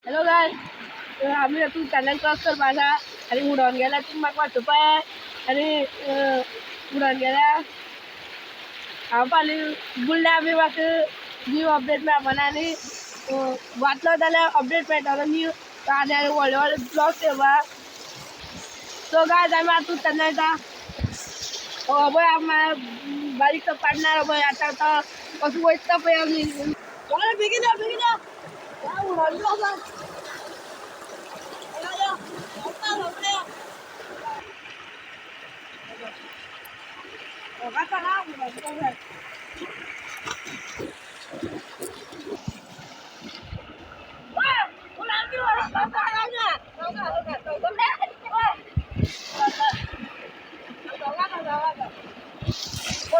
hello गाय आम्ही तू channel cross कर माझा आणि उडवून गेला तू म्हाका वाटप आहे आणि उडवून गेल्या हांव फाल्यां बुडलें आमी म्हाका न्यू अपडेट मेळपाना आनी वाचलो जाल्यार अपडेट मेळटलो न्यू आनी व्हडले व्हडले ब्लॉग्स येवपा सो गायज आमी आतां तेन्ना येता पळय आमी बारीक पाडणार पळय आतां आतां कसो वयता पळय आमी बेगीन या बेगीन या उडोवन गेलो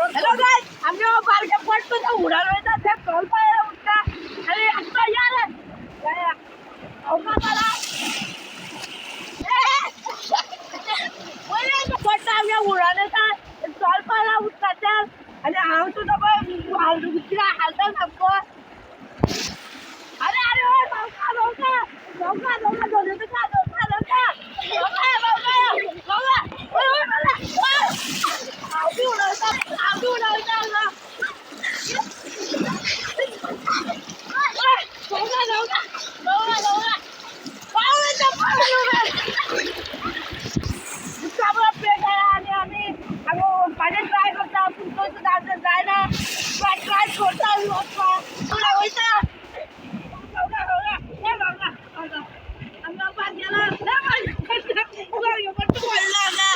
हॅलो गाइस आमच्या बारक्या पडतो तो उडान वयता ते कॉल पाय उठता आणि आता यार काय औका मला ओले पडता आमच्या उडान येता कॉल पाय उठता त्या आणि हांव सुद्धा हाल दुसरा हालता सामको अरे अरे ओ लवका लवका लवका लवका दोन्ही का लवका लवका लवका लवका लवका ओय मला आधी उडवता ना लवका लवका लवका लवका पावला पावला काबरा पे करा आणि आम्ही आगो पाणी ट्राय करता पुढचं जायचं जायना ट्राय करता तुला होईता लवका लवका हे लवका लवका आम्ही पास गेला उगा यो पण तू बोलला ना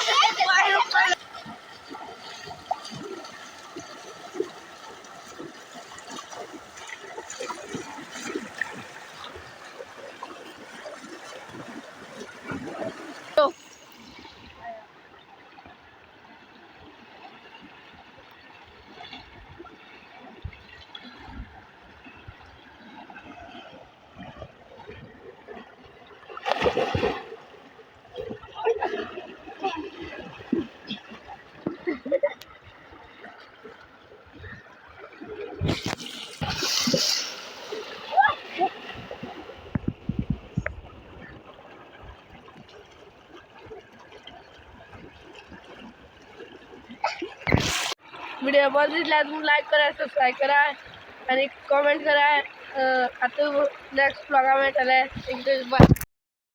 वीडियो बस दिसल्यार तुम्ही लाईक करा सबस्क्राईब करा आणि कमेंट करा आता नेक्स्ट ब्लॉगा मेळटले एक दीस बाय